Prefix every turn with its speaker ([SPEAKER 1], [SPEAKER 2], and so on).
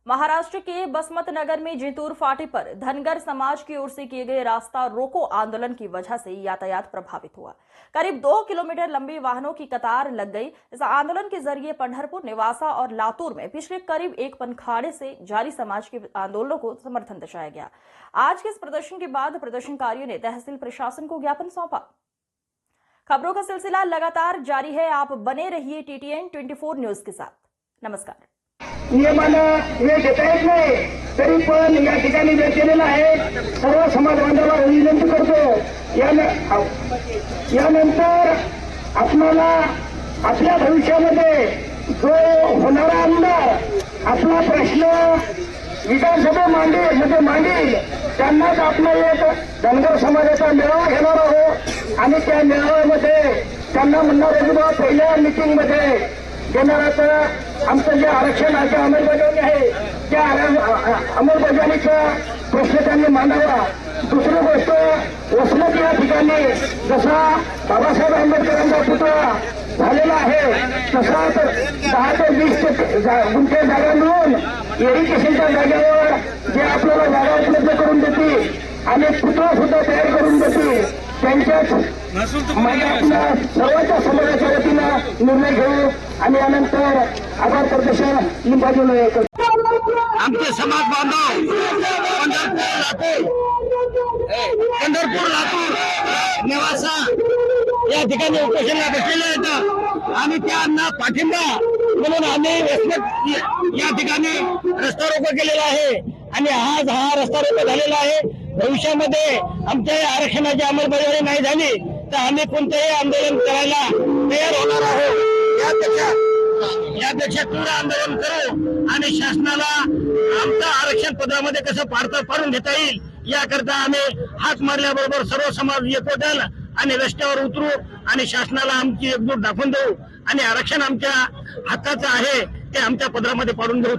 [SPEAKER 1] महाराष्ट्र के बसमत नगर में जितूर फाटे पर धनगर समाज की ओर से किए गए रास्ता रोको आंदोलन की वजह से यातायात प्रभावित हुआ। करीब 2 किलोमीटर लंबी वाहनों की कतार लग गई। इस आंदोलन के जरिए पंढरपुर, नेवासा और लातूर में पिछले करीब एक पखवाड़े से जारी समाज के आंदोलनों को समर्थन दर्शाया गया। आज के इस प्रदर्शन के बाद प्रदर्शनकारियों ने तहसील प्रशासन को ज्ञापन सौंपा। खबरों का सिलसिला लगातार जारी है। आप बने रहिए TTN 24 न्यूज के साथ। नमस्कार।
[SPEAKER 2] नियमानं वेळ घेता येत नाही, तरी पण या ठिकाणी वेळ केलेला आहे। सर्व समाज बांधवांना विनंती करतो, यानंतर आपल्याला आपल्या भविष्यामध्ये जो होणारा आमदार आपला प्रश्न विधानसभेमध्ये मांडील त्यांनाच आपण एक धनगर समाजाचा मेळावा घेणार आहोत आणि त्या मेळाव्यामध्ये त्यांना म्हणणार आहे की बाबा पहिल्या मीटिंगमध्ये देणाराचं आमचं जे आरक्षणाची अंमलबजावणी आहे त्या अंमलबजावणीचा प्रश्न त्यांनी मांडावा। दुसरी गोष्ट, वसमत या ठिकाणी जसा बाबासाहेब आंबेडकरांचा पुतळा झालेला आहे तसा 10 ते 20 गुंठे जागा मिळून इरिगेशनच्या जागेवर जे आपल्याला जागा उपलब्ध करून देतील आणि पुतळा सुद्धा तयार करून देतील त्यांच्याच आपल्या सर्वांच्या समाजाच्या वतीनं निर्णय घेऊ आणि यानंतर आभार प्रदर्शन लिंबाजूला करतो।
[SPEAKER 3] आमचे समाज बांधव पंढरपूर, लातूर, नेवासा या ठिकाणी उपोषणाला बसलेले आहेत आणि त्यांना पाठिंबा म्हणून आम्ही वसमत या ठिकाणी रस्ता रोको केलेला आहे आणि आज हा रस्ता रोको झालेला आहे। भविष्यामध्ये आमच्या आरक्षणाची अंमलबजावणी नाही झाली तर आम्ही कोणतेही आंदोलन करायला तयार होणार आहोत। यापेक्षा तीव्र आंदोलन करू आणि शासनाला आमचं आरक्षण पत्रामध्ये कसं पाडून घेता येईल याकरता आम्ही हात मारल्याबरोबर सर्व समाज एकवटेल आणि रस्त्यावर उतरू आणि शासनाला आमची एकजूट दाखवून देऊ आणि आरक्षण आमच्या हक्काचं आहे ते आमच्या पत्रामध्ये पाडून घेऊ।